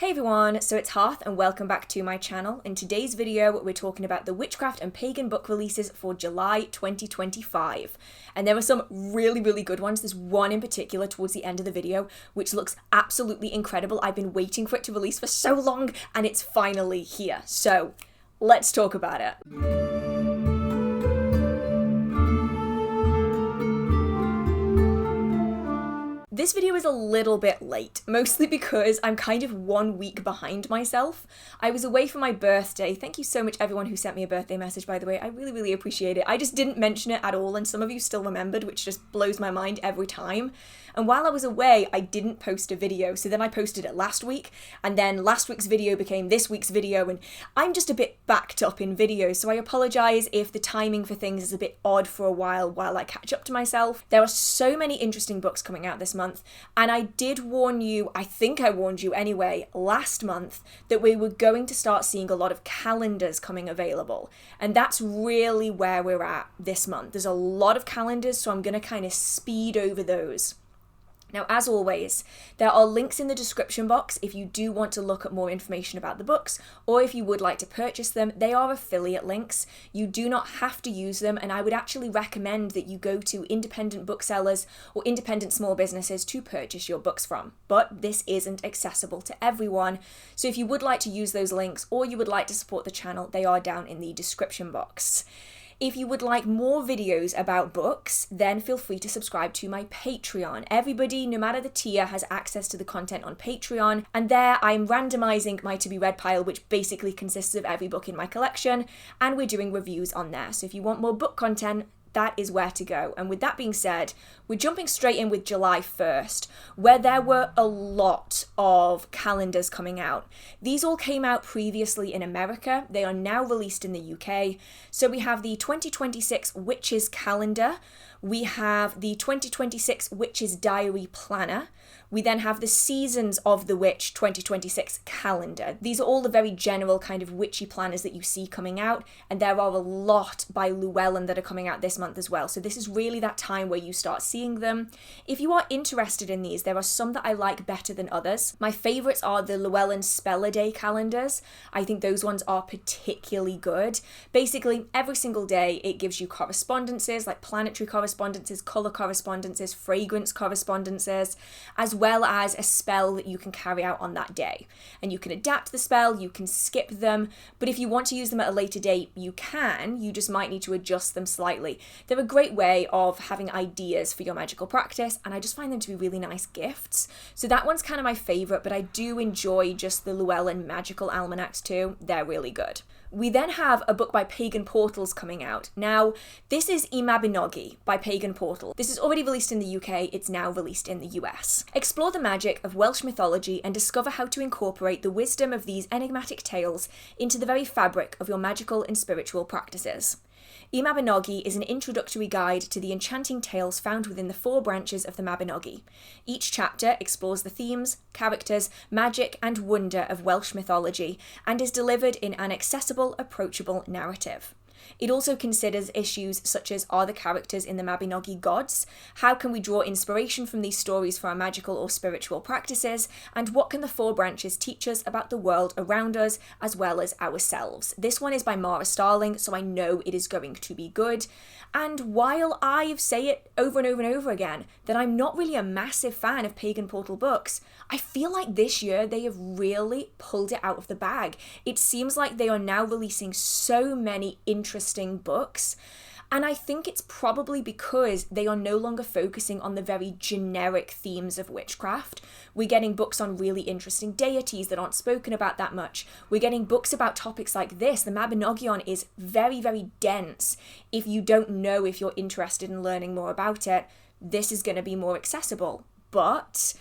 Hey everyone, so it's Hearth and welcome back to my channel. In today's video, we're talking about the Witchcraft and Pagan book releases for July 2025. And there are some really good ones. There's one in particular towards the end of the video, which looks absolutely incredible. I've been waiting for it to release for so long, and it's finally here. So, let's talk about it. This video is a little bit late, mostly because I'm kind of 1 week behind myself. I was away for my birthday. Thank you so much everyone who sent me a birthday message, by the way. I really appreciate it. I just didn't mention it at all, and some of you still remembered, which just blows my mind every time. And while I was away, I didn't post a video, so then I posted it last week, and then last week's video became this week's video, and I'm just a bit backed up in videos, so I apologise if the timing for things is a bit odd for a while I catch up to myself. There are so many interesting books coming out this month, and I did warn you, I think I warned you anyway, last month, that we were going to start seeing a lot of calendars coming available, and that's really where we're at this month. There's a lot of calendars, so I'm going to kind of speed over those. Now, as always, there are links in the description box if you do want to look at more information about the books, or if you would like to purchase them. They are affiliate links. You do not have to use them, and I would actually recommend that you go to independent booksellers or independent small businesses to purchase your books from. But this isn't accessible to everyone, so if you would like to use those links or you would like to support the channel, they are down in the description box. If you would like more videos about books, then feel free to subscribe to my Patreon. Everybody, no matter the tier, has access to the content on Patreon, and there I'm randomizing my to-be-read pile, which basically consists of every book in my collection, and we're doing reviews on there. So if you want more book content, that is where to go. And with that being said, we're jumping straight in with July 1st, where there were a lot of calendars coming out. These all came out previously in America. They are now released in the UK. So we have the 2026 Witches Calendar. We have the 2026 Witches Diary Planner. We then have the Seasons of the Witch 2026 calendar. These are all the very general kind of witchy planners that you see coming out, and there are a lot by Llewellyn that are coming out this month as well. So this is really that time where you start seeing them. If you are interested in these, there are some that I like better than others. My favourites are the Llewellyn Spell Day calendars. I think those ones are particularly good. Basically, every single day it gives you correspondences, like planetary correspondences, colour correspondences, fragrance correspondences, as well as a spell that you can carry out on that day. And you can adapt the spell, you can skip them, but if you want to use them at a later date, you can. You just might need to adjust them slightly. They're a great way of having ideas for your magical practice, and I just find them to be really nice gifts. So that one's kind of my favourite, but I do enjoy just the Llewellyn magical almanacs too. They're really good. We then have a book by Pagan Portals coming out. Now, this is Mabinogi by Pagan Portal. This is already released in the UK, it's now released in the US. Explore the magic of Welsh mythology and discover how to incorporate the wisdom of these enigmatic tales into the very fabric of your magical and spiritual practices. Mabinogi is an introductory guide to the enchanting tales found within the 4 branches of the Mabinogi. Each chapter explores the themes, characters, magic, and wonder of Welsh mythology, and is delivered in an accessible, approachable narrative. It also considers issues such as, are the characters in the Mabinogi gods? How can we draw inspiration from these stories for our magical or spiritual practices? And what can the 4 branches teach us about the world around us as well as ourselves? This one is by Mhara Starling, so I know it is going to be good. And while I say it over and over and over again that I'm not really a massive fan of Pagan Portal books, I feel like this year they have really pulled it out of the bag. It seems like they are now releasing so many interesting books, and I think it's probably because they are no longer focusing on the very generic themes of witchcraft. We're getting books on really interesting deities that aren't spoken about that much. We're getting books about topics like this. The Mabinogion is very dense. If you don't know if you're interested in learning more about it, this is going to be more accessible. But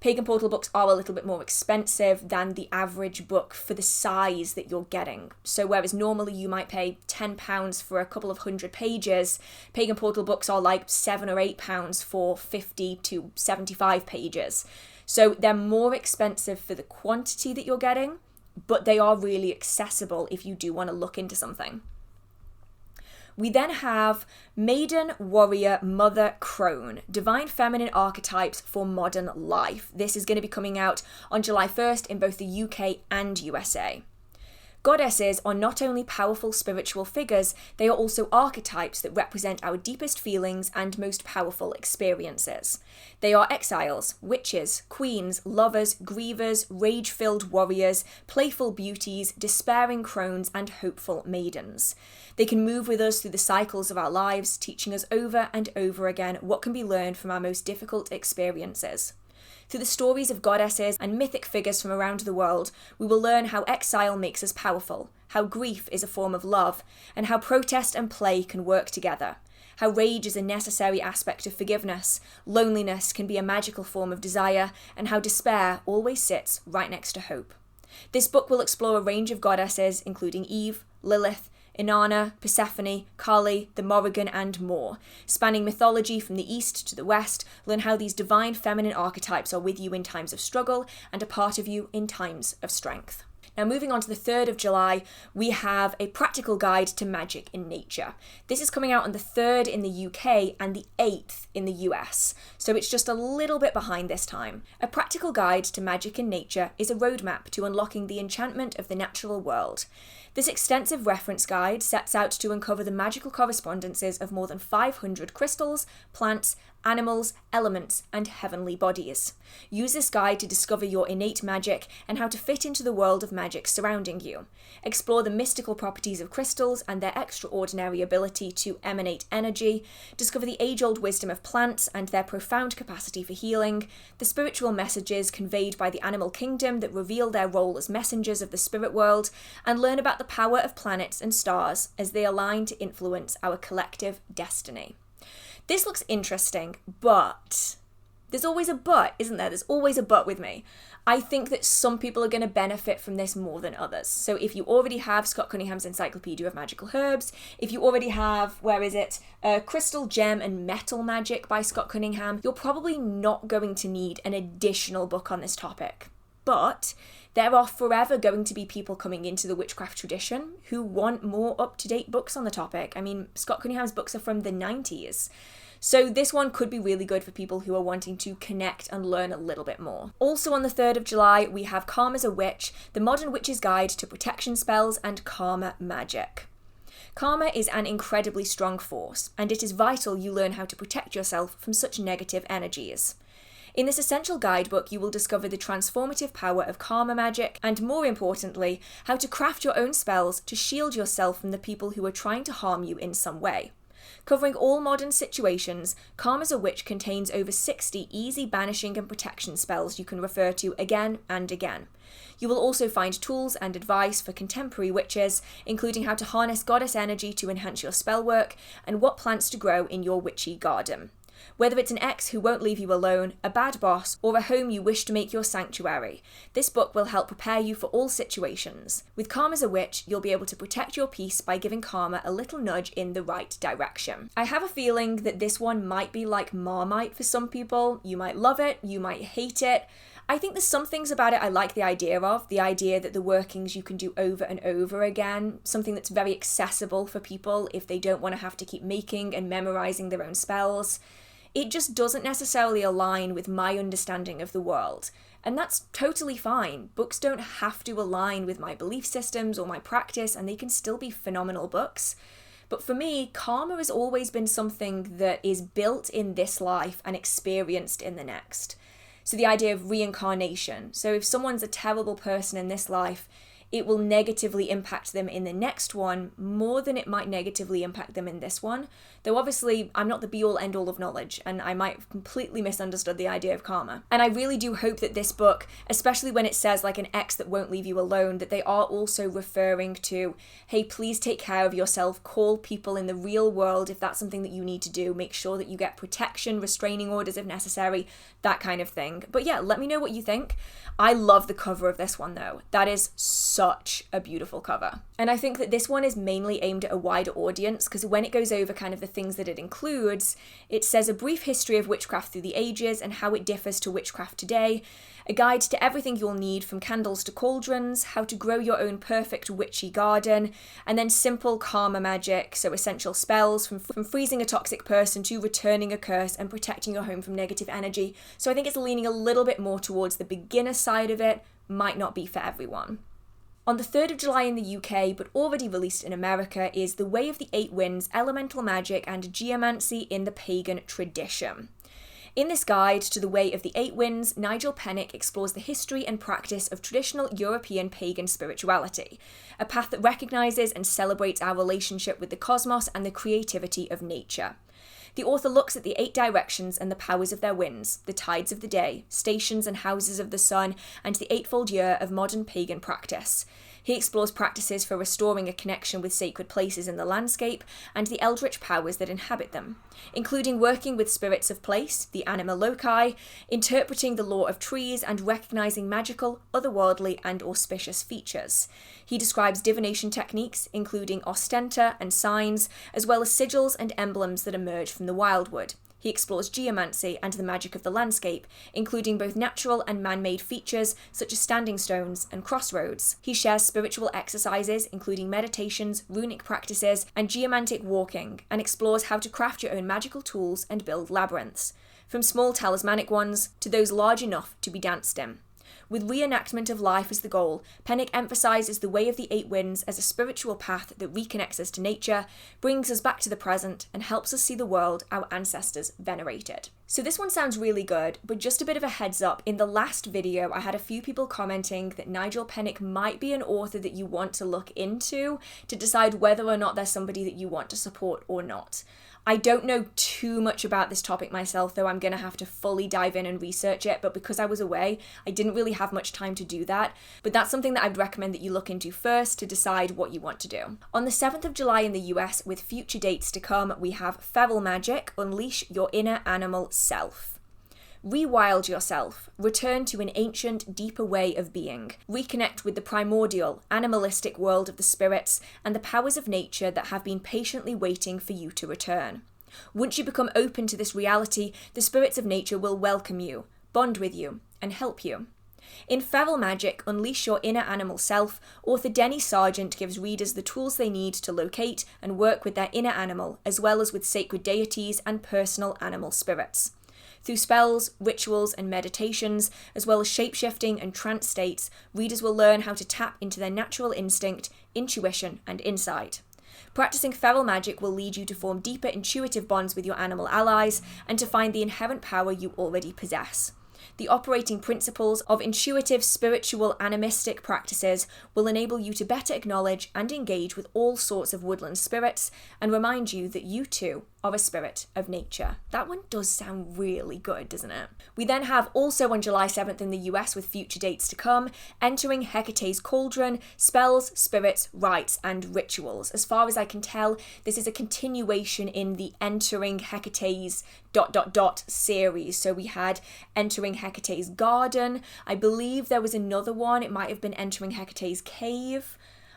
Pagan Portal books are a little bit more expensive than the average book for the size that you're getting. So whereas normally you might pay £10 for a couple of 100 pages, Pagan Portal books are like £7 or £8 for 50 to 75 pages. So they're more expensive for the quantity that you're getting, but they are really accessible if you do want to look into something. We then have Maiden, Warrior, Mother, Crone, Divine Feminine Archetypes for Modern Life. This is going to be coming out on July 1st in both the UK and USA. Goddesses are not only powerful spiritual figures, they are also archetypes that represent our deepest feelings and most powerful experiences. They are exiles, witches, queens, lovers, grievers, rage-filled warriors, playful beauties, despairing crones, and hopeful maidens. They can move with us through the cycles of our lives, teaching us over and over again what can be learned from our most difficult experiences. Through the stories of goddesses and mythic figures from around the world, we will learn how exile makes us powerful, how grief is a form of love, and how protest and play can work together, how rage is a necessary aspect of forgiveness, loneliness can be a magical form of desire, and how despair always sits right next to hope. This book will explore a range of goddesses, including Eve, Lilith, Inanna, Persephone, Kali, the Morrigan, and more. Spanning mythology from the east to the west, learn how these divine feminine archetypes are with you in times of struggle and a part of you in times of strength. Now, moving on to the 3rd of July, we have a practical guide to magic in nature. This is coming out on the 3rd in the UK and the 8th in the US, so it's just a little bit behind this time. A practical guide to magic in nature is a roadmap to unlocking the enchantment of the natural world. This extensive reference guide sets out to uncover the magical correspondences of more than 500 crystals, plants, animals, elements, and heavenly bodies. Use this guide to discover your innate magic and how to fit into the world of magic surrounding you. Explore the mystical properties of crystals and their extraordinary ability to emanate energy. Discover the age-old wisdom of plants and their profound capacity for healing. The spiritual messages conveyed by the animal kingdom that reveal their role as messengers of the spirit world. And learn about the power of planets and stars as they align to influence our collective destiny. This looks interesting, but there's always a but, isn't there? There's always a but with me. I think that some people are going to benefit from this more than others. So if you already have Scott Cunningham's Encyclopedia of Magical Herbs, if you already have, Crystal, Gem and Metal Magic by Scott Cunningham, you're probably not going to need an additional book on this topic. But there are forever going to be people coming into the witchcraft tradition who want more up-to-date books on the topic. I mean, Scott Cunningham's books are from the 90s. So this one could be really good for people who are wanting to connect and learn a little bit more. Also on the 3rd of July, we have Karma's a Witch, The Modern Witch's Guide to Protection Spells and Karma Magic. Karma is an incredibly strong force, and it is vital you learn how to protect yourself from such negative energies. In this essential guidebook, you will discover the transformative power of karma magic and, more importantly, how to craft your own spells to shield yourself from the people who are trying to harm you in some way. Covering all modern situations, Karma's a Witch contains over 60 easy banishing and protection spells you can refer to again and again. You will also find tools and advice for contemporary witches, including how to harness goddess energy to enhance your spell work and what plants to grow in your witchy garden. Whether it's an ex who won't leave you alone, a bad boss, or a home you wish to make your sanctuary, this book will help prepare you for all situations. With Karma's a Witch, you'll be able to protect your peace by giving karma a little nudge in the right direction. I have a feeling that this one might be like Marmite for some people. You might love it, you might hate it. I think there's some things about it I like the idea that the workings you can do over and over again, something that's very accessible for people if they don't want to have to keep making and memorizing their own spells. It just doesn't necessarily align with my understanding of the world. And that's totally fine. Books don't have to align with my belief systems or my practice, and they can still be phenomenal books. But for me, karma has always been something that is built in this life and experienced in the next. So the idea of reincarnation. So if someone's a terrible person in this life, it will negatively impact them in the next one more than it might negatively impact them in this one. Though obviously, I'm not the be-all end-all of knowledge, and I might have completely misunderstood the idea of karma. And I really do hope that this book, especially when it says like an ex that won't leave you alone, that they are also referring to, hey, please take care of yourself, call people in the real world if that's something that you need to do, make sure that you get protection, restraining orders if necessary, that kind of thing. But yeah, let me know what you think. I love the cover of this one though. That is so such a beautiful cover. And I think that this one is mainly aimed at a wider audience, because when it goes over kind of the things that it includes, it says a brief history of witchcraft through the ages and how it differs to witchcraft today, a guide to everything you'll need from candles to cauldrons, how to grow your own perfect witchy garden, and then simple karma magic, so essential spells from freezing a toxic person to returning a curse and protecting your home from negative energy. So I think it's leaning a little bit more towards the beginner side of it, might not be for everyone. On the 3rd of July in the UK, but already released in America, is The Way of the Eight Winds, Elemental Magic and Geomancy in the Pagan Tradition. In this guide to The Way of the Eight Winds, Nigel Pennick explores the history and practice of traditional European pagan spirituality, a path that recognises and celebrates our relationship with the cosmos and the creativity of nature. The author looks at the 8 directions and the powers of their winds, the tides of the day, stations and houses of the sun, and the eightfold year of modern pagan practice. He explores practices for restoring a connection with sacred places in the landscape and the eldritch powers that inhabit them, including working with spirits of place, the anima loci, interpreting the law of trees, and recognising magical, otherworldly, and auspicious features. He describes divination techniques, including ostenta and signs, as well as sigils and emblems that emerge from the wildwood. He explores geomancy and the magic of the landscape, including both natural and man-made features such as standing stones and crossroads. He shares spiritual exercises, including meditations, runic practices, and geomantic walking, and explores how to craft your own magical tools and build labyrinths, from small talismanic ones to those large enough to be danced in. With reenactment of life as the goal, Pennick emphasises the Way of the Eight Winds as a spiritual path that reconnects us to nature, brings us back to the present, and helps us see the world our ancestors venerated. So this one sounds really good, but just a bit of a heads up, in the last video I had a few people commenting that Nigel Pennick might be an author that you want to look into to decide whether or not there's somebody that you want to support or not. I don't know too much about this topic myself, though I'm going to have to fully dive in and research it, but because I was away, I didn't really have much time to do that. But that's something that I'd recommend that you look into first to decide what you want to do. On the 7th of July in the US, with future dates to come, we have Feral Magic, Unleash Your Inner Animal Self. Rewild yourself, return to an ancient, deeper way of being, reconnect with the primordial, animalistic world of the spirits and the powers of nature that have been patiently waiting for you to return. Once you become open to this reality, the spirits of nature will welcome you, bond with you, and help you. In Feral Magic, Unleash Your Inner Animal Self, author Denny Sergent gives readers the tools they need to locate and work with their inner animal, as well as with sacred deities and personal animal spirits. Through spells, rituals, and meditations, as well as shape-shifting and trance states, readers will learn how to tap into their natural instinct, intuition, and insight. Practicing feral magic will lead you to form deeper intuitive bonds with your animal allies and to find the inherent power you already possess. The operating principles of intuitive, spiritual, animistic practices will enable you to better acknowledge and engage with all sorts of woodland spirits and remind you that you too are a spirit of nature. That one does sound really good, doesn't it? We then have, also on July 7th in the US with future dates to come, Entering Hecate's Cauldron, Spells, Spirits, Rites, and Rituals. As far as I can tell, this is a continuation in the Entering Hecate's ... series. So we had Entering Hecate's Garden. I believe there was another one. It might have been Entering Hecate's Cave.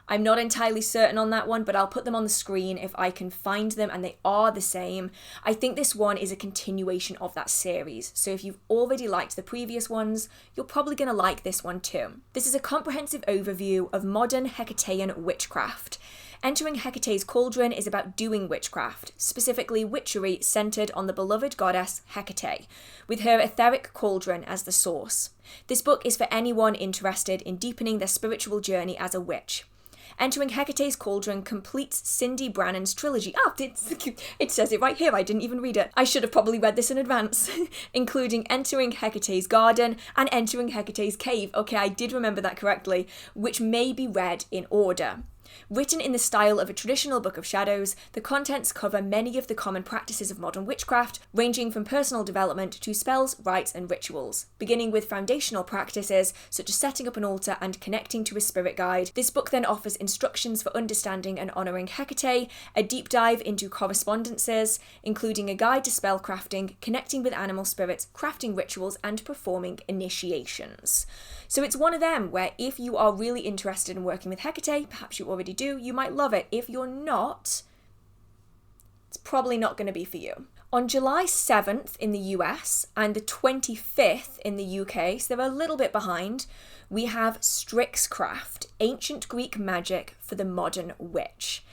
I'm not entirely certain on that one, but I'll put them on the screen if I can find them, and they are the same. I think this one is a continuation of that series, so if you've already liked the previous ones, you're probably going to like this one too. This is a comprehensive overview of modern Hecatean witchcraft. Entering Hecate's Cauldron is about doing witchcraft, specifically witchery centred on the beloved goddess Hekate, with her etheric cauldron as the source. This book is for anyone interested in deepening their spiritual journey as a witch. Entering Hecate's Cauldron completes Cyndi Brannen's trilogy. It says it right here, I didn't even read it. I should have probably read this in advance. Including Entering Hecate's Garden and Entering Hecate's Cave. Okay, I did remember that correctly, which may be read in order. Written in the style of a traditional Book of Shadows, the contents cover many of the common practices of modern witchcraft, ranging from personal development to spells, rites, and rituals. Beginning with foundational practices, such as setting up an altar and connecting to a spirit guide, this book then offers instructions for understanding and honouring Hekate, a deep dive into correspondences, including a guide to spell crafting, connecting with animal spirits, crafting rituals, and performing initiations. So it's one of them where if you are really interested in working with Hekate, perhaps you already do, you might love it. If you're not, it's probably not going to be for you. On July 7th in the US and the 25th in the UK, so they're a little bit behind, we have Strixcraft, Ancient Greek Magic for the Modern Witch.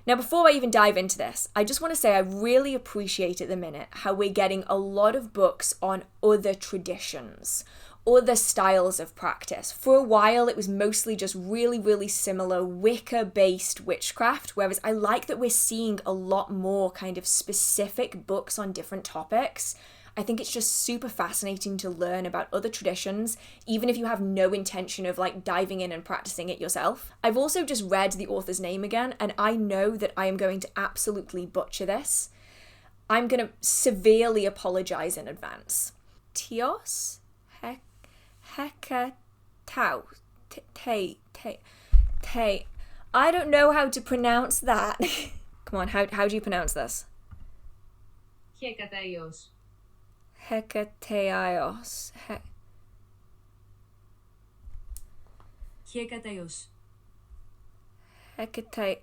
Now, before I even dive into this, I just want to say I really appreciate at the minute how we're getting a lot of books on other traditions, other styles of practice. For a while, it was mostly just really, really similar Wicca-based witchcraft, whereas I like that we're seeing a lot more kind of specific books on different topics. I think it's just super fascinating to learn about other traditions, even if you have no intention of like diving in and practicing it yourself. I've also just read the author's name again, and I know that I am going to absolutely butcher this. I'm going to severely apologize in advance. Tios? Hekataios. I don't know how to pronounce that. Come on, how do you pronounce this? Hekataios. Hekataios. Hekataios. Hekate.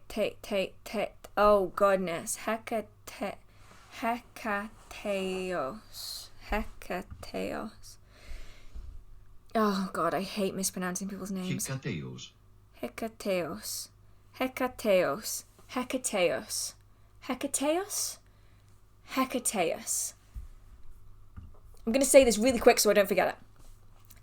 Oh goodness. Hekataios. Oh god, I hate mispronouncing people's names. Hekataios. Hekataios. I'm going to say this really quick so I don't forget it.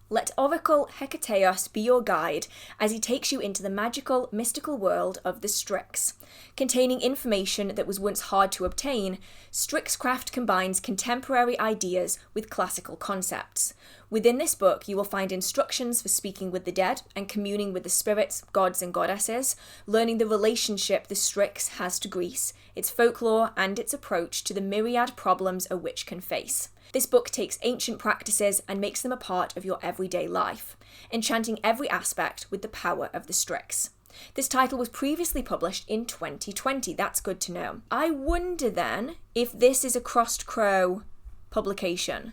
Let Oracle Hekataios be your guide as he takes you into the magical, mystical world of the Strix. Containing information that was once hard to obtain, Strixcraft combines contemporary ideas with classical concepts. Within this book, you will find instructions for speaking with the dead and communing with the spirits, gods and goddesses, learning the relationship the Strix has to Greece, its folklore, and its approach to the myriad problems a witch can face. This book takes ancient practices and makes them a part of your everyday life, enchanting every aspect with the power of the Strix. This title was previously published in 2020, that's good to know. I wonder then if this is a Crossed Crow publication.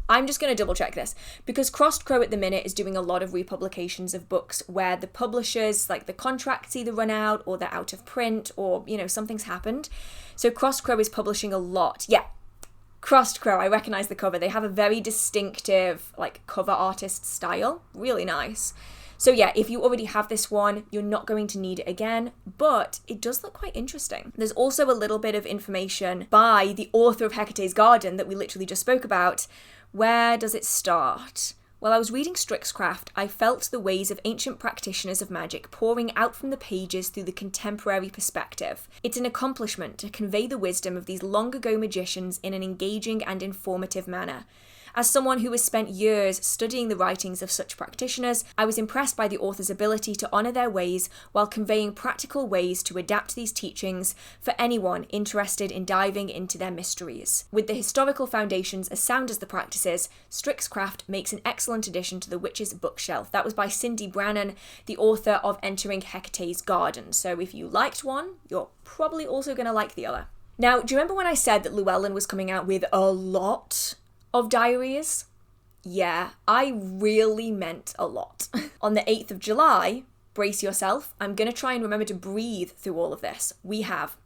I'm just going to double check this, because Crossed Crow at the minute is doing a lot of republications of books where the publishers, like the contracts either run out or they're out of print or, something's happened. So Crossed Crow is publishing a lot. Yeah. Crossed Crow, I recognise the cover. They have a very distinctive, cover artist style. Really nice. So yeah, if you already have this one, you're not going to need it again, but it does look quite interesting. There's also a little bit of information by the author of Hecate's Garden that we literally just spoke about. Where does it start? While I was reading Strixcraft, I felt the ways of ancient practitioners of magic pouring out from the pages through the contemporary perspective. It's an accomplishment to convey the wisdom of these long-ago magicians in an engaging and informative manner. As someone who has spent years studying the writings of such practitioners, I was impressed by the author's ability to honour their ways while conveying practical ways to adapt these teachings for anyone interested in diving into their mysteries. With the historical foundations as sound as the practices, Strixcraft makes an excellent addition to the Witch's bookshelf. That was by Cyndi Brannen, the author of Entering Hecate's Garden. So if you liked one, you're probably also going to like the other. Now, do you remember when I said that Llewellyn was coming out with a lot of diaries? Yeah, I really meant a lot. On the 8th of July, brace yourself, I'm going to try and remember to breathe through all of this. We have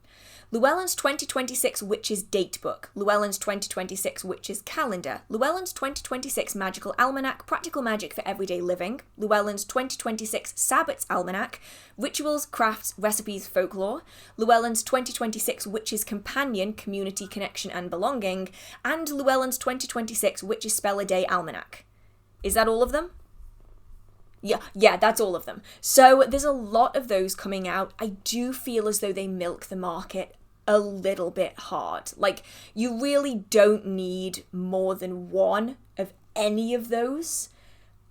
Llewellyn's 2026 Witches Datebook, Llewellyn's 2026 Witches Calendar, Llewellyn's 2026 Magical Almanac, Practical Magic for Everyday Living, Llewellyn's 2026 Sabbats Almanac, Rituals, Crafts, Recipes, Folklore, Llewellyn's 2026 Witches Companion, Community, Connection and Belonging, and Llewellyn's 2026 Witches Spell a Day Almanac. Is that all of them? Yeah, that's all of them. So there's a lot of those coming out. I do feel as though they milk the market a little bit hard. You really don't need more than one of any of those.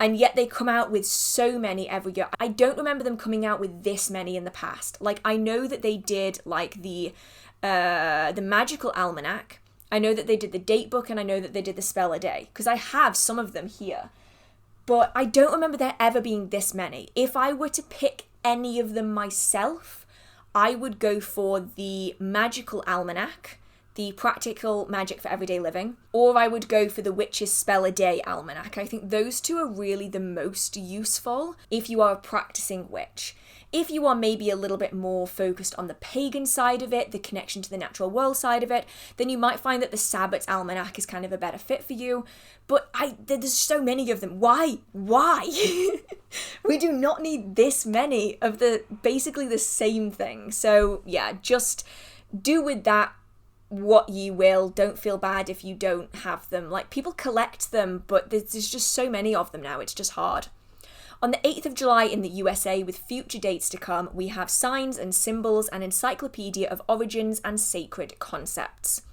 And yet they come out with so many every year. I don't remember them coming out with this many in the past. Like, I know that they did like the Magical Almanac. I know that they did the Datebook, and I know that they did the Spell a Day, because I have some of them here. But I don't remember there ever being this many. If I were to pick any of them myself, I would go for the Magical Almanac, the Practical Magic for Everyday Living, or I would go for the Witch's Spell a Day Almanac. I think those two are really the most useful if you are a practicing witch. If you are maybe a little bit more focused on the pagan side of it, the connection to the natural world side of it, then you might find that the Sabbats Almanac is kind of a better fit for you. But there's so many of them. Why? We do not need this many of basically the same thing. So yeah, just do with that what you will. Don't feel bad if you don't have them. Like, people collect them, but there's just so many of them now, it's just hard. On the 8th of July in the USA, with future dates to come, we have Signs and Symbols, an encyclopedia of origins and sacred concepts.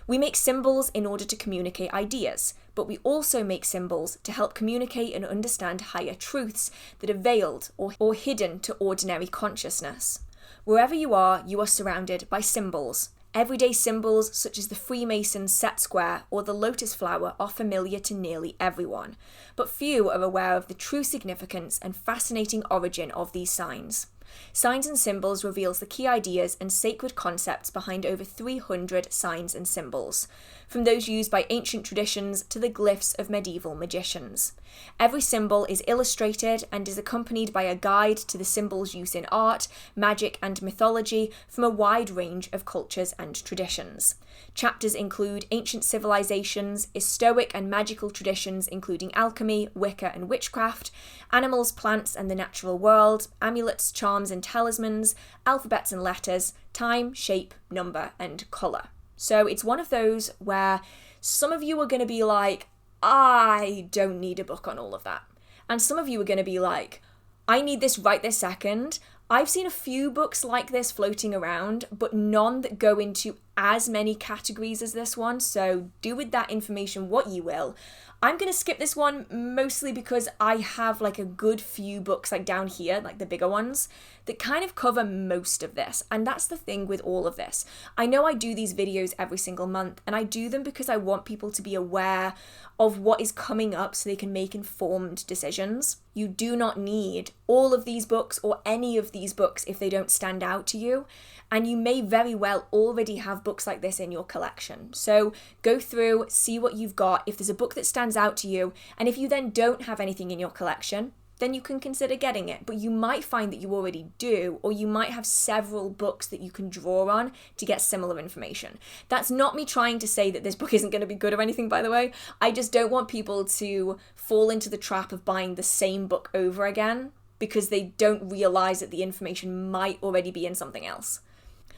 We make symbols in order to communicate ideas, but we also make symbols to help communicate and understand higher truths that are veiled or hidden to ordinary consciousness. Wherever you are surrounded by symbols. Everyday symbols such as the Freemason's set square or the lotus flower are familiar to nearly everyone, but few are aware of the true significance and fascinating origin of these signs. Signs and Symbols reveals the key ideas and sacred concepts behind over 300 signs and symbols, from those used by ancient traditions to the glyphs of medieval magicians. Every symbol is illustrated and is accompanied by a guide to the symbol's use in art, magic, and mythology from a wide range of cultures and traditions. Chapters include ancient civilizations, Stoic and magical traditions including alchemy, Wicca, and witchcraft, animals, plants, and the natural world, amulets, charms, and talismans, alphabets and letters, time, shape, number, and colour. So it's one of those where some of you are going to be like, I don't need a book on all of that. And some of you are going to be like, I need this right this second. I've seen a few books like this floating around, but none that go into as many categories as this one, so do with that information what you will. I'm going to skip this one mostly because I have like a good few books like down here, like the bigger ones, that kind of cover most of this. And that's the thing with all of this. I know I do these videos every single month, and I do them because I want people to be aware of what is coming up so they can make informed decisions. You do not need all of these books or any of these books if they don't stand out to you. And you may very well already have books like this in your collection. So go through, see what you've got. If there's a book that stands out to you, and if you then don't have anything in your collection, then you can consider getting it. But you might find that you already do, or you might have several books that you can draw on to get similar information. That's not me trying to say that this book isn't going to be good or anything, by the way. I just don't want people to fall into the trap of buying the same book over again because they don't realize that the information might already be in something else.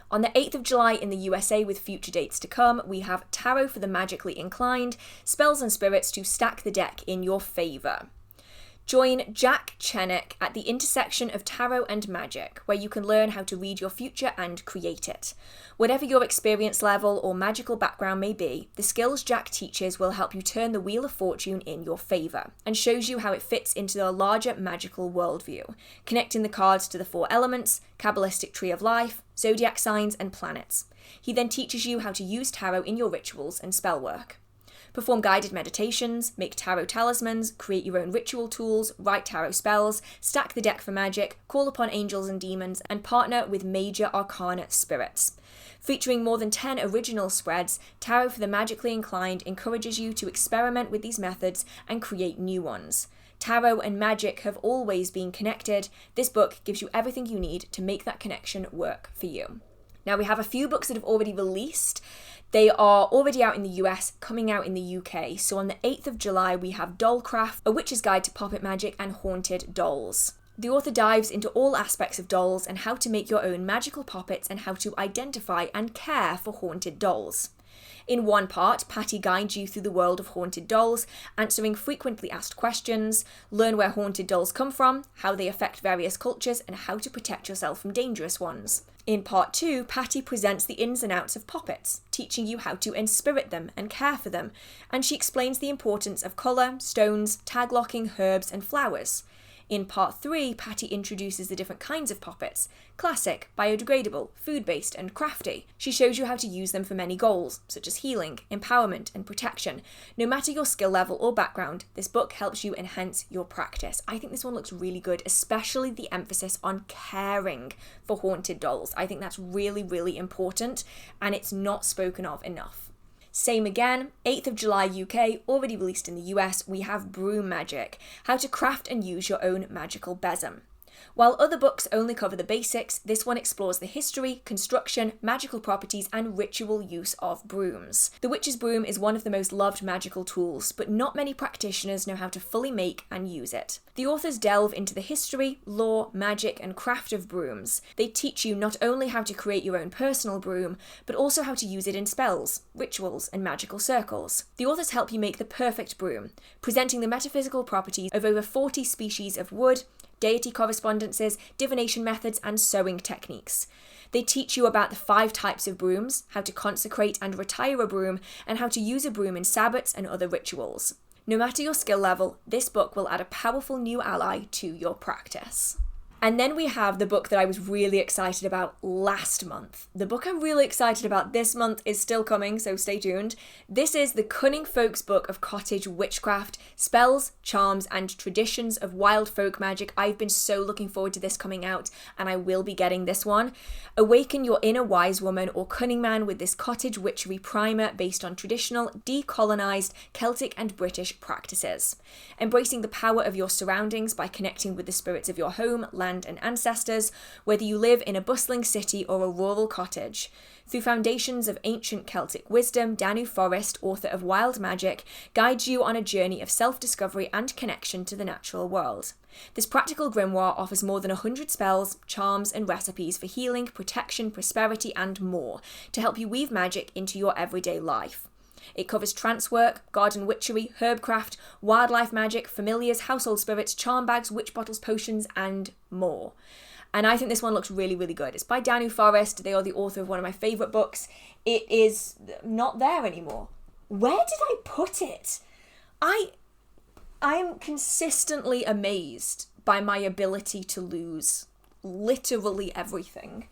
On the 8th of July in the USA, with future dates to come, we have Tarot for the Magically Inclined, Spells and Spirits to stack the deck in your favour. Join Jack Chanek at the intersection of tarot and magic, where you can learn how to read your future and create it. Whatever your experience level or magical background may be, the skills Jack teaches will help you turn the Wheel of Fortune in your favour, and shows you how it fits into a larger magical worldview, connecting the cards to the 4 elements, Kabbalistic tree of life, zodiac signs, and planets. He then teaches you how to use tarot in your rituals and spell work. Perform guided meditations, make tarot talismans, create your own ritual tools, write tarot spells, stack the deck for magic, call upon angels and demons, and partner with major arcana spirits. Featuring more than 10 original spreads, Tarot for the Magically Inclined encourages you to experiment with these methods and create new ones. Tarot and magic have always been connected. This book gives you everything you need to make that connection work for you. Now, we have a few books that have already released. They are already out in the US, coming out in the UK. So on the 8th of July, we have Dollcraft, A Witch's Guide to Puppet Magic and Haunted Dolls. The author dives into all aspects of dolls and how to make your own magical puppets and how to identify and care for haunted dolls. In one part, Patti guides you through the world of haunted dolls, answering frequently asked questions, learn where haunted dolls come from, how they affect various cultures, and how to protect yourself from dangerous ones. In part 2, Patti presents the ins and outs of poppets, teaching you how to inspirit them and care for them, and she explains the importance of colour, stones, tag locking, herbs, and flowers. In part 3, Patti introduces the different kinds of poppets: classic, biodegradable, food-based, and crafty. She shows you how to use them for many goals, such as healing, empowerment, and protection. No matter your skill level or background, this book helps you enhance your practice. I think this one looks really good, especially the emphasis on caring for haunted dolls. I think that's really, really important, and it's not spoken of enough. Same again, 8th of July UK, already released in the US, we have Broom Magic, how to craft and use your own magical besom. While other books only cover the basics, this one explores the history, construction, magical properties, and ritual use of brooms. The witch's broom is one of the most loved magical tools, but not many practitioners know how to fully make and use it. The authors delve into the history, lore, magic, and craft of brooms. They teach you not only how to create your own personal broom, but also how to use it in spells, rituals, and magical circles. The authors help you make the perfect broom, presenting the metaphysical properties of over 40 species of wood, deity correspondences, divination methods, and sewing techniques. They teach you about the 5 types of brooms, how to consecrate and retire a broom, and how to use a broom in Sabbats and other rituals. No matter your skill level, this book will add a powerful new ally to your practice. And then we have the book that I was really excited about last month. The book I'm really excited about this month is still coming, so stay tuned. This is The Cunning Folks Book of Cottage Witchcraft, Spells, Charms, and Traditions of Wild Folk Magic. I've been so looking forward to this coming out, and I will be getting this one. Awaken your inner wise woman or cunning man with this cottage witchery primer based on traditional, decolonized, Celtic and British practices. Embracing the power of your surroundings by connecting with the spirits of your home, land, and ancestors, whether you live in a bustling city or a rural cottage. Through foundations of ancient Celtic wisdom, Danu Forrest, author of Wild Magic, guides you on a journey of self-discovery and connection to the natural world. This practical grimoire offers more than 100 spells, charms, and recipes for healing, protection, prosperity, and more to help you weave magic into your everyday life. It covers trance work, garden witchery, herbcraft, wildlife magic, familiars, household spirits, charm bags, witch bottles, potions, and more. And I think this one looks really, really good. It's by Danu Forrest. They are the author of one of my favourite books. It is not there anymore. Where did I put it? I am consistently amazed by my ability to lose literally everything.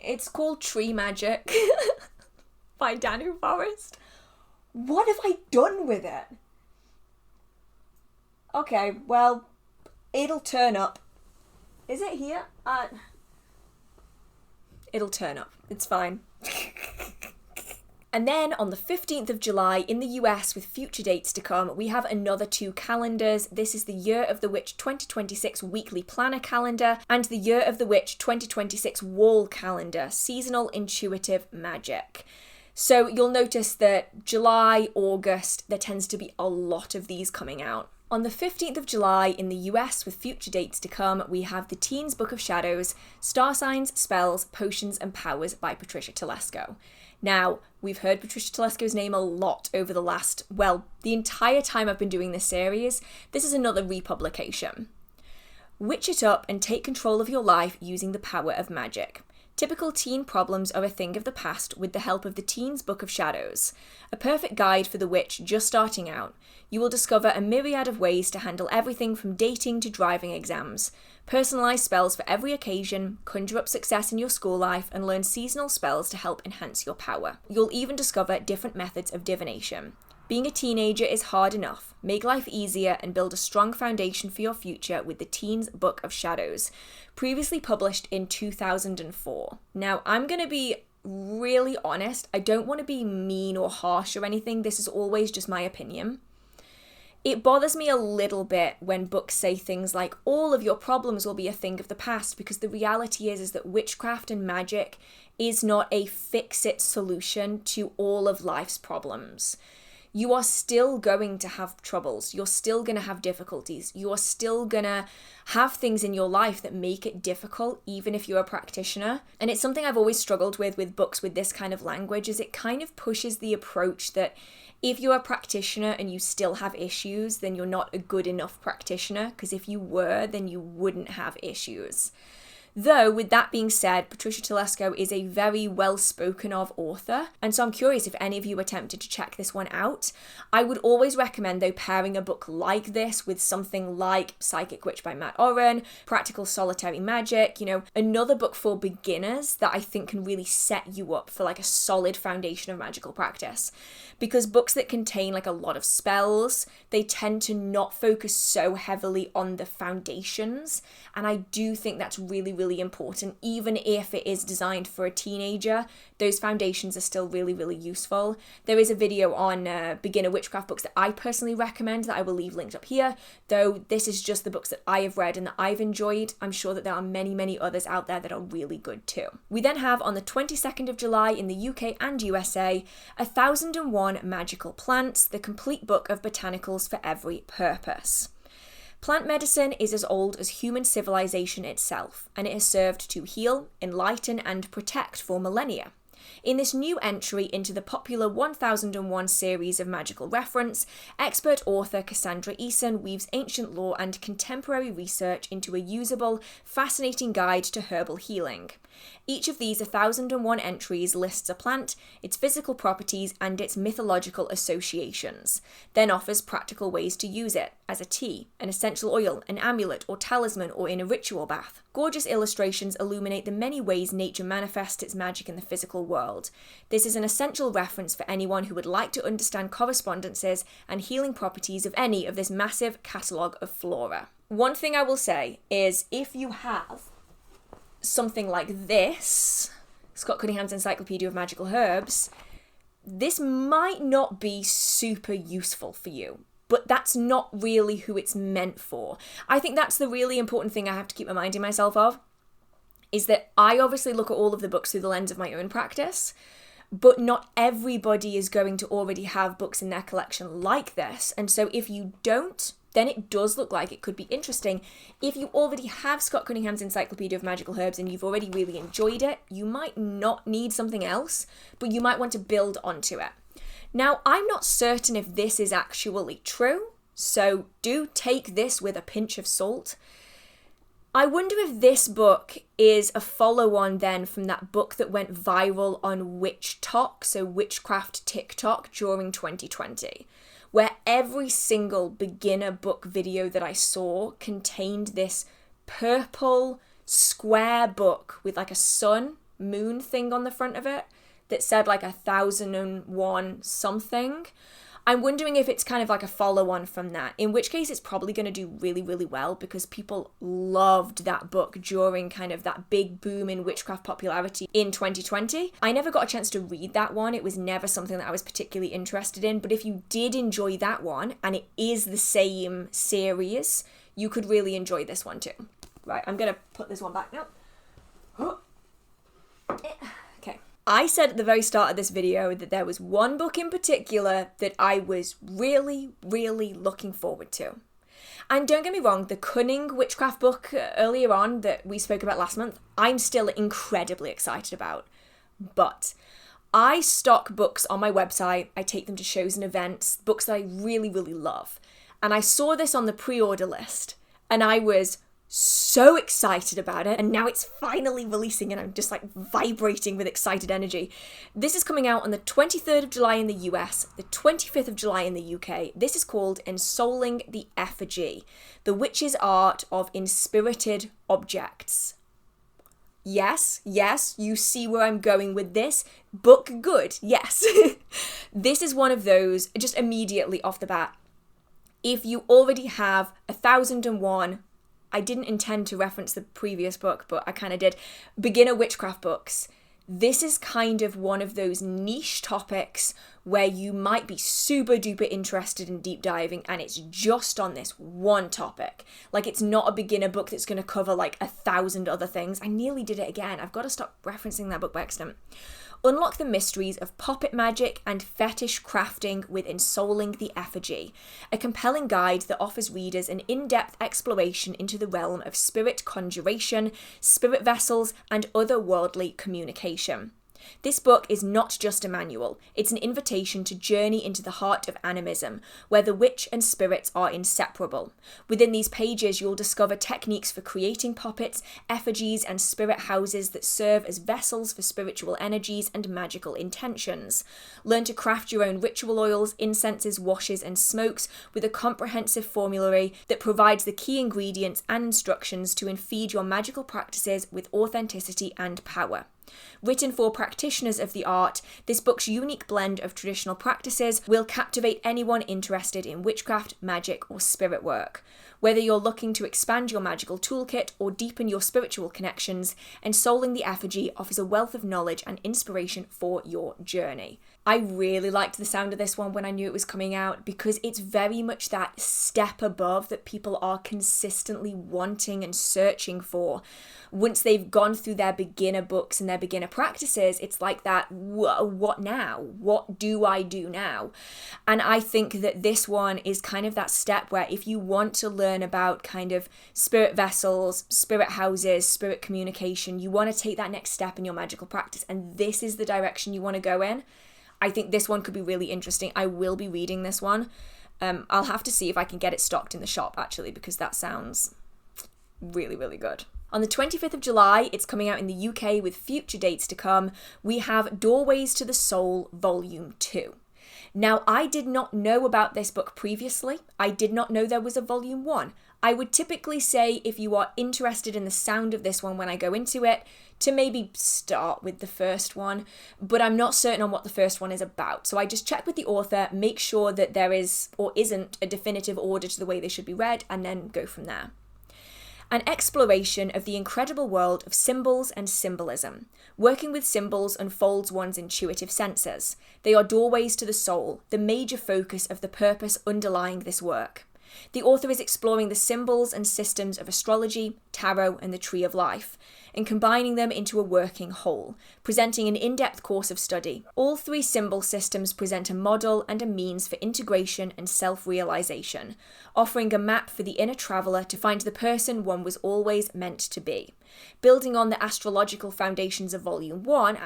It's called Tree Magic. By Danu Forrest. What have I done with it? Okay, well, it'll turn up. Is it here? It'll turn up. It's fine. And then on the 15th of July in the US, with future dates to come, we have another 2 calendars. This is the Year of the Witch 2026 Weekly Planner Calendar and the Year of the Witch 2026 Wall Calendar, Seasonal Intuitive Magic. So you'll notice that July, August, there tends to be a lot of these coming out. On the 15th of July in the US, with future dates to come, we have The Teen's Book of Shadows, Star Signs, Spells, Potions and Powers by Patricia Telesco. Now, we've heard Patricia Telesco's name a lot over the entire time I've been doing this series. This is another republication. Witch it up and take control of your life using the power of magic. Typical teen problems are a thing of the past with the help of The Teen's Book of Shadows, a perfect guide for the witch just starting out. You will discover a myriad of ways to handle everything from dating to driving exams, personalise spells for every occasion, conjure up success in your school life, and learn seasonal spells to help enhance your power. You'll even discover different methods of divination. Being a teenager is hard enough. Make life easier and build a strong foundation for your future with The Teen's Book of Shadows, previously published in 2004. Now, I'm going to be really honest. I don't want to be mean or harsh or anything. This is always just my opinion. It bothers me a little bit when books say things like, all of your problems will be a thing of the past, because the reality is that witchcraft and magic is not a fix-it solution to all of life's problems. you are still going to have troubles. You're still going to have difficulties. You're still going to have things in your life that make it difficult, even if you're a practitioner. And it's something I've always struggled with books with this kind of language, is it kind of pushes the approach that if you're a practitioner and you still have issues, then you're not a good enough practitioner, because if you were, then you wouldn't have issues. Though, with that being said, Patricia Telesco is a very well-spoken of author, and so I'm curious if any of you are tempted to check this one out. I would always recommend, though, pairing a book like this with something like Psychic Witch by Matt Oren, Practical Solitary Magic, you know, another book for beginners that I think can really set you up for like a solid foundation of magical practice. Because books that contain like a lot of spells, they tend to not focus so heavily on the foundations, and I do think that's really, really important. Even if it is designed for a teenager, those foundations are still really, really useful. There is a video on beginner witchcraft books that I personally recommend that I will leave linked up here, though this is just the books that I have read and that I've enjoyed. I'm sure that there are many, many others out there that are really good too. We then have on the 22nd of July in the UK and USA, 1001 Magical Plants, the complete book of botanicals for every purpose. Plant medicine is as old as human civilization itself, and it has served to heal, enlighten, and protect for millennia. In this new entry into the popular 1001 series of magical reference, expert author Cassandra Eason weaves ancient lore and contemporary research into a usable, fascinating guide to herbal healing. Each of these 1001 entries lists a plant, its physical properties, and its mythological associations, then offers practical ways to use it, as a tea, an essential oil, an amulet or talisman, or in a ritual bath. Gorgeous illustrations illuminate the many ways nature manifests its magic in the physical world. This is an essential reference for anyone who would like to understand correspondences and healing properties of any of this massive catalogue of flora. One thing I will say is, if you have something like this, Scott Cunningham's Encyclopedia of Magical Herbs, this might not be super useful for you, but that's not really who it's meant for. I think that's the really important thing I have to keep reminding myself of, is that I obviously look at all of the books through the lens of my own practice, but not everybody is going to already have books in their collection like this, and so if you don't, then it does look like it could be interesting. If you already have Scott Cunningham's Encyclopedia of Magical Herbs and you've already really enjoyed it, you might not need something else, but you might want to build onto it. Now, I'm not certain if this is actually true, so do take this with a pinch of salt. I wonder if this book is a follow-on then from that book that went viral on WitchTok, so Witchcraft TikTok, during 2020. Where every single beginner book video that I saw contained this purple square book with like a sun, moon thing on the front of it that said like 1001 something. I'm wondering if it's kind of like a follow-on from that, in which case it's probably going to do really, really well because people loved that book during kind of that big boom in witchcraft popularity in 2020. I never got a chance to read that one. It was never something that I was particularly interested in, but if you did enjoy that one, and it is the same series, you could really enjoy this one too. Right, I'm going to put this one back now. Okay. I said at the very start of this video that there was one book in particular that I was really, really looking forward to. And don't get me wrong, the Cunning Witchcraft book earlier on that we spoke about last month, I'm still incredibly excited about. But I stock books on my website, I take them to shows and events, books that I really, really love. And I saw this on the pre-order list, and I was so excited about it, and now it's finally releasing and I'm just like vibrating with excited energy. This is coming out on the 23rd of July in the US, the 25th of July in the UK. This is called Ensouling the Effigy, the Witch's Art of Inspirited Objects. Yes, you see where I'm going with this. Book good, yes. This is one of those, just immediately off the bat. If you already have 1001, I didn't intend to reference the previous book, but I kind of did, beginner witchcraft books. This is kind of one of those niche topics where you might be super duper interested in deep diving and it's just on this one topic. Like, it's not a beginner book that's going to cover like 1,000 other things. I nearly did it again. I've got to stop referencing that book by accident. Unlock the mysteries of puppet magic and fetish crafting with Ensouling the Effigy, a compelling guide that offers readers an in-depth exploration into the realm of spirit conjuration, spirit vessels, and otherworldly communication. This book is not just a manual, it's an invitation to journey into the heart of animism, where the witch and spirits are inseparable. Within these pages, you'll discover techniques for creating puppets, effigies, and spirit houses that serve as vessels for spiritual energies and magical intentions. Learn to craft your own ritual oils, incenses, washes, and smokes with a comprehensive formulary that provides the key ingredients and instructions to infuse your magical practices with authenticity and power. Written for practitioners of the art, this book's unique blend of traditional practices will captivate anyone interested in witchcraft, magic, or spirit work. Whether you're looking to expand your magical toolkit or deepen your spiritual connections, Ensouling the Effigy offers a wealth of knowledge and inspiration for your journey. I really liked the sound of this one when I knew it was coming out because it's very much that step above that people are consistently wanting and searching for. Once they've gone through their beginner books and their beginner practices, it's like that, what now? What do I do now? And I think that this one is kind of that step where if you want to learn about kind of spirit vessels, spirit houses, spirit communication, you want to take that next step in your magical practice, and this is the direction you want to go in. I think this one could be really interesting. I will be reading this one. I'll have to see if I can get it stocked in the shop, actually, because that sounds really, really good. On the 25th of July, it's coming out in the UK with future dates to come. We have Doorways to the Soul Volume 2. Now, I did not know about this book previously. I did not know there was a Volume 1. I would typically say if you are interested in the sound of this one when I go into it, to maybe start with the first one, but I'm not certain on what the first one is about. So I just check with the author, make sure that there is or isn't a definitive order to the way they should be read, and then go from there. An exploration of the incredible world of symbols and symbolism. Working with symbols unfolds one's intuitive senses. They are doorways to the soul, the major focus of the purpose underlying this work. The author is exploring the symbols and systems of astrology, tarot, and the Tree of Life, and combining them into a working whole, presenting an in-depth course of study. All three symbol systems present a model and a means for integration and self-realization, offering a map for the inner traveller to find the person one was always meant to be. Building on the astrological foundations of Volume 1,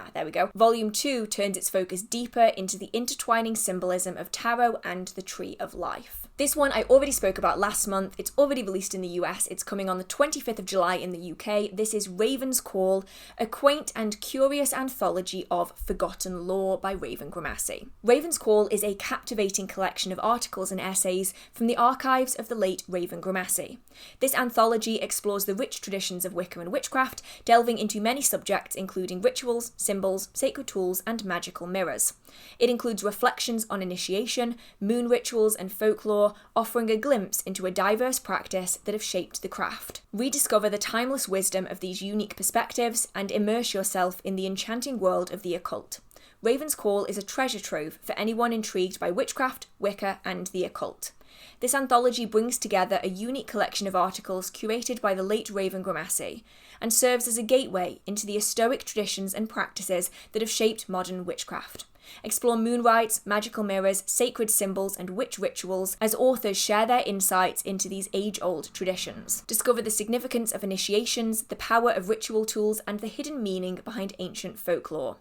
Volume 2 turns its focus deeper into the intertwining symbolism of tarot and the Tree of Life. This one I already spoke about last month. It's already released in the US. It's coming on the 25th of July in the UK. This is Raven's Call, a quaint and curious anthology of forgotten lore by Raven Grimassi. Raven's Call is a captivating collection of articles and essays from the archives of the late Raven Grimassi. This anthology explores the rich traditions of Wicca and witchcraft, delving into many subjects including rituals, symbols, sacred tools, and magical mirrors. It includes reflections on initiation, moon rituals, and folklore, offering a glimpse into a diverse practice that have shaped the craft. Rediscover the timeless wisdom of these unique perspectives and immerse yourself in the enchanting world of the occult. Raven's Call is a treasure trove for anyone intrigued by witchcraft, Wicca, and the occult. This anthology brings together a unique collection of articles curated by the late Raven Grimassi, and serves as a gateway into the historic traditions and practices that have shaped modern witchcraft. Explore moon rites, magical mirrors, sacred symbols, and witch rituals as authors share their insights into these age-old traditions. Discover the significance of initiations, the power of ritual tools, and the hidden meaning behind ancient folklore.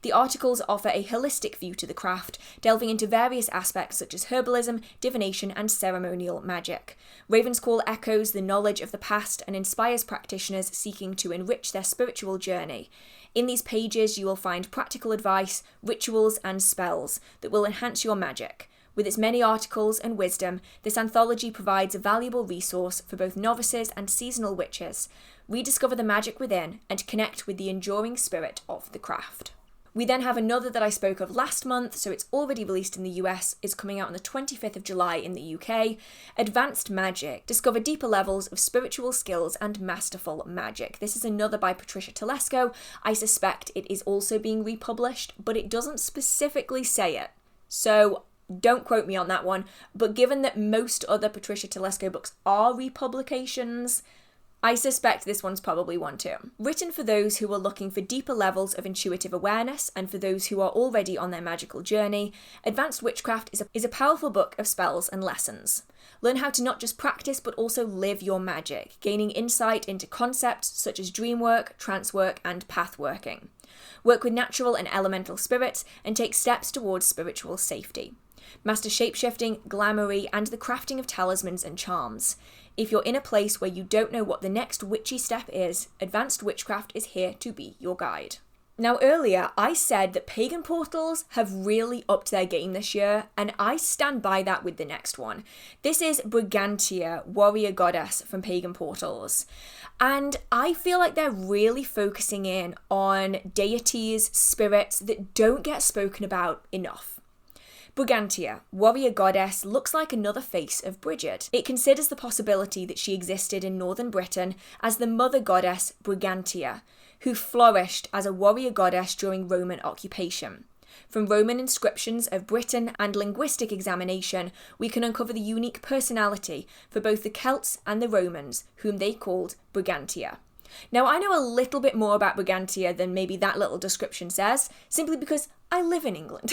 The articles offer a holistic view to the craft, delving into various aspects such as herbalism, divination, and ceremonial magic. Raven's Call echoes the knowledge of the past and inspires practitioners seeking to enrich their spiritual journey. In these pages, you will find practical advice, rituals, and spells that will enhance your magic. With its many articles and wisdom, this anthology provides a valuable resource for both novices and seasonal witches. Rediscover the magic within and connect with the enduring spirit of the craft. We then have another that I spoke of last month, so it's already released in the US, is coming out on the 25th of July in the UK. Advanced Magic. Discover deeper levels of spiritual skills and masterful magic. This is another by Patricia Telesco. I suspect it is also being republished, but it doesn't specifically say it. So don't quote me on that one, but given that most other Patricia Telesco books are republications, I suspect this one's probably one too. Written for those who are looking for deeper levels of intuitive awareness and for those who are already on their magical journey, Advanced Witchcraft is a powerful book of spells and lessons. Learn how to not just practice but also live your magic, gaining insight into concepts such as dream work, trance work, and path working. Work with natural and elemental spirits and take steps towards spiritual safety. Master shapeshifting, glamoury, and the crafting of talismans and charms. If you're in a place where you don't know what the next witchy step is, Advanced Witchcraft is here to be your guide. Now earlier, I said that pagan portals have really upped their game this year, and I stand by that with the next one. This is Brigantia, warrior goddess from Pagan Portals. And I feel like they're really focusing in on deities, spirits that don't get spoken about enough. Brigantia, warrior goddess, looks like another face of Bridget. It considers the possibility that she existed in northern Britain as the mother goddess Brigantia, who flourished as a warrior goddess during Roman occupation. From Roman inscriptions of Britain and linguistic examination, we can uncover the unique personality for both the Celts and the Romans, whom they called Brigantia. Now, I know a little bit more about Brigantia than maybe that little description says, simply because I live in England.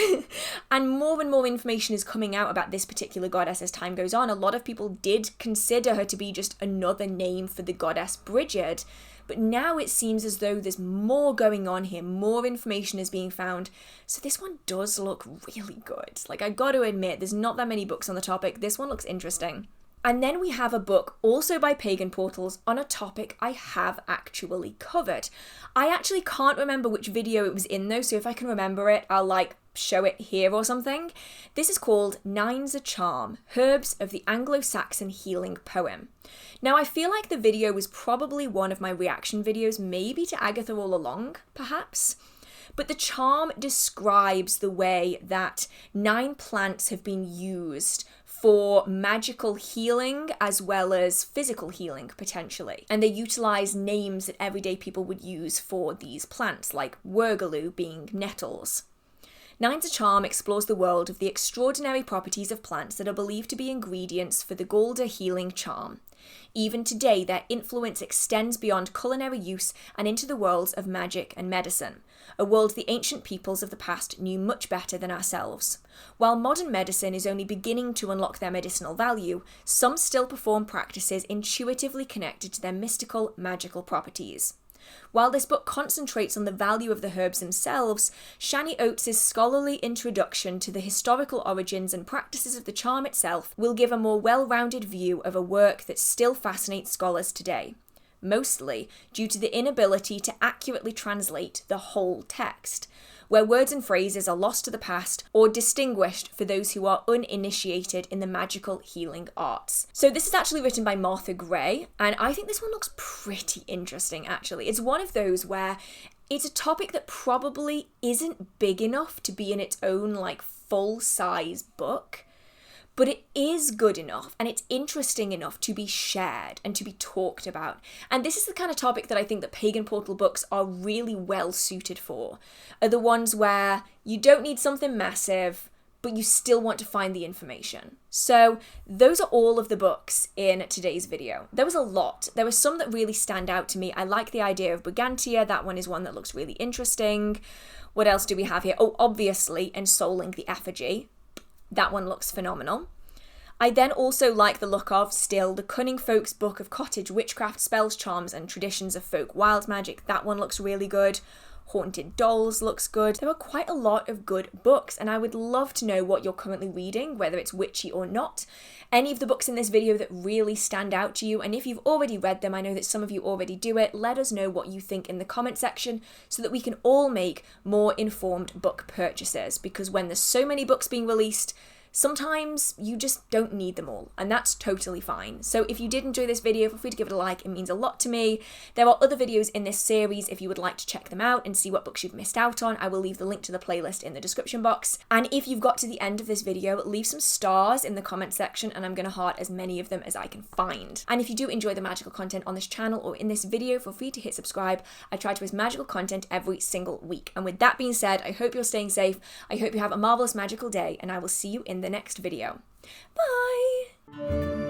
And more information is coming out about this particular goddess as time goes on. A lot of people did consider her to be just another name for the goddess Bridget, but now it seems as though there's more going on here, more information is being found. So this one does look really good. Like, I got to admit, there's not that many books on the topic. This one looks interesting. And then we have a book also by Pagan Portals on a topic I have actually covered. I actually can't remember which video it was in though, so if I can remember it, I'll show it here or something. This is called Nine's a Charm, Herbs of the Anglo-Saxon Healing Poem. Now I feel like the video was probably one of my reaction videos, maybe to Agatha All Along, perhaps. But the charm describes the way that 9 plants have been used for magical healing as well as physical healing, potentially. And they utilise names that everyday people would use for these plants, like Wergaloo being nettles. Nine's a Charm explores the world of the extraordinary properties of plants that are believed to be ingredients for the Golda healing charm. Even today, their influence extends beyond culinary use and into the worlds of magic and medicine, a world the ancient peoples of the past knew much better than ourselves. While modern medicine is only beginning to unlock their medicinal value, some still perform practices intuitively connected to their mystical, magical properties. While this book concentrates on the value of the herbs themselves, Shani Oates' scholarly introduction to the historical origins and practices of the charm itself will give a more well-rounded view of a work that still fascinates scholars today, mostly due to the inability to accurately translate the whole text, where words and phrases are lost to the past or distinguished for those who are uninitiated in the magical healing arts. So this is actually written by Martha Gray, and I think this one looks pretty interesting, actually. It's one of those where it's a topic that probably isn't big enough to be in its own, full-size book, but it is good enough and it's interesting enough to be shared and to be talked about. And this is the kind of topic that I think that Pagan Portal books are really well suited for, are the ones where you don't need something massive, but you still want to find the information. So those are all of the books in today's video. There was a lot. There were some that really stand out to me. I like the idea of Brigantia. That one is one that looks really interesting. What else do we have here? Oh, obviously, Ensouling the Effigy. That one looks phenomenal. I then also like the look of, still, the Cunning Folks Book of Cottage Witchcraft, Spells, Charms and Traditions of Folk Wild Magic. That one looks really good. Haunted Dolls looks good. There are quite a lot of good books, and I would love to know what you're currently reading, whether it's witchy or not. Any of the books in this video that really stand out to you, and if you've already read them, I know that some of you already do it, let us know what you think in the comment section so that we can all make more informed book purchases, because when there's so many books being released, sometimes you just don't need them all, and that's totally fine. So if you did enjoy this video, feel free to give it a like, it means a lot to me. There are other videos in this series if you would like to check them out and see what books you've missed out on. I will leave the link to the playlist in the description box. And if you've got to the end of this video, leave some stars in the comment section and I'm going to heart as many of them as I can find. And if you do enjoy the magical content on this channel or in this video, feel free to hit subscribe. I try to post magical content every single week. And with that being said, I hope you're staying safe. I hope you have a marvelous magical day, and I will see you in the next video. Bye!